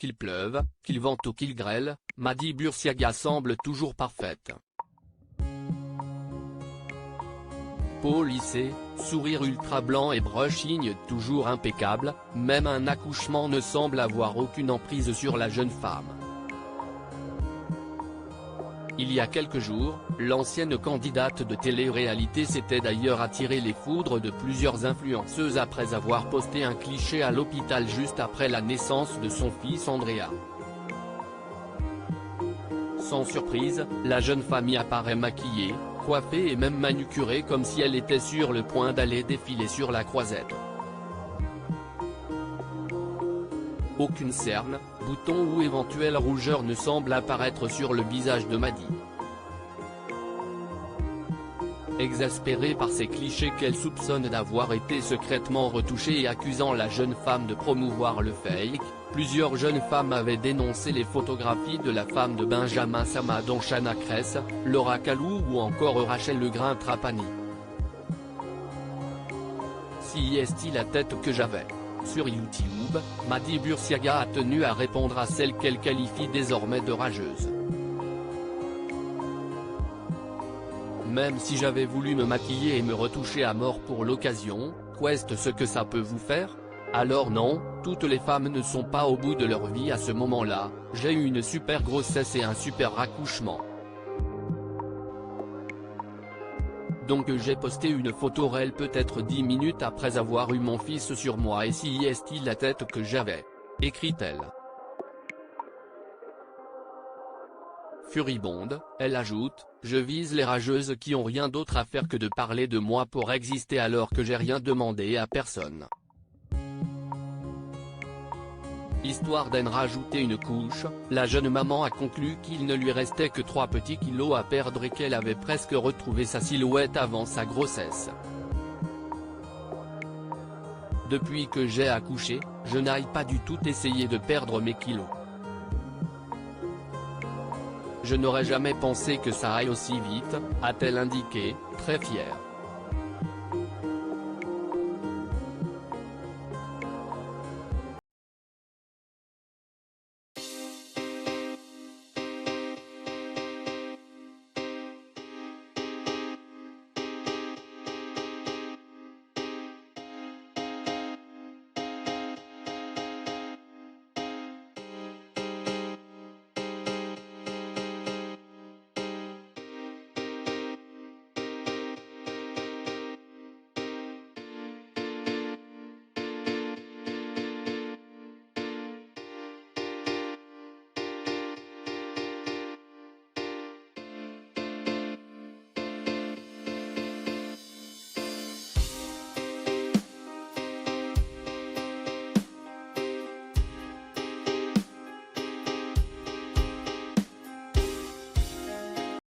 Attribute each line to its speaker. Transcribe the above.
Speaker 1: qu'il pleuve, qu'il vente ou qu'il grêle, Madi Bursiaga semble toujours parfaite. Peau lissée, sourire ultra blanc et brushing toujours impeccable, même un accouchement ne semble avoir aucune emprise sur la jeune femme. Il y a quelques jours, l'ancienne candidate de télé-réalité s'était d'ailleurs attiré les foudres de plusieurs influenceuses après avoir posté un cliché à l'hôpital juste après la naissance de son fils Andrea. Sans surprise, la jeune femme y apparaît maquillée, coiffée et même manucurée comme si elle était sur le point d'aller défiler sur la croisette. Aucune cerne, bouton ou éventuelle rougeur ne semble apparaître sur le visage de Madi. Exaspérée par ces clichés qu'elle soupçonne d'avoir été secrètement retouchés et accusant la jeune femme de promouvoir le fake, plusieurs jeunes femmes avaient dénoncé les photographies de la femme de Benjamin Sama dont Shana Kress, Laura Kalou ou encore Rachel Legrain-Trapani. Si est-il la tête que j'avais ? Sur YouTube, Madi Bursiaga a tenu à répondre à celle qu'elle qualifie désormais de rageuse. Même si j'avais voulu me maquiller et me retoucher à mort pour l'occasion, qu'est-ce ce que ça peut vous faire ? Alors non, toutes les femmes ne sont pas au bout de leur vie à ce moment-là, j'ai eu une super grossesse et un super accouchement. Donc j'ai posté une photo réelle peut-être 10 minutes après avoir eu mon fils sur moi et si est-il la tête que j'avais ? Écrit-elle. Furibonde, elle ajoute, je vise les rageuses qui ont rien d'autre à faire que de parler de moi pour exister alors que j'ai rien demandé à personne. Histoire d'en rajouter une couche, la jeune maman a conclu qu'il ne lui restait que 3 petits kilos à perdre et qu'elle avait presque retrouvé sa silhouette avant sa grossesse. Depuis que j'ai accouché, je n'aille pas du tout essayer de perdre mes kilos. Je n'aurais jamais pensé que ça aille aussi vite, a-t-elle indiqué, très fière.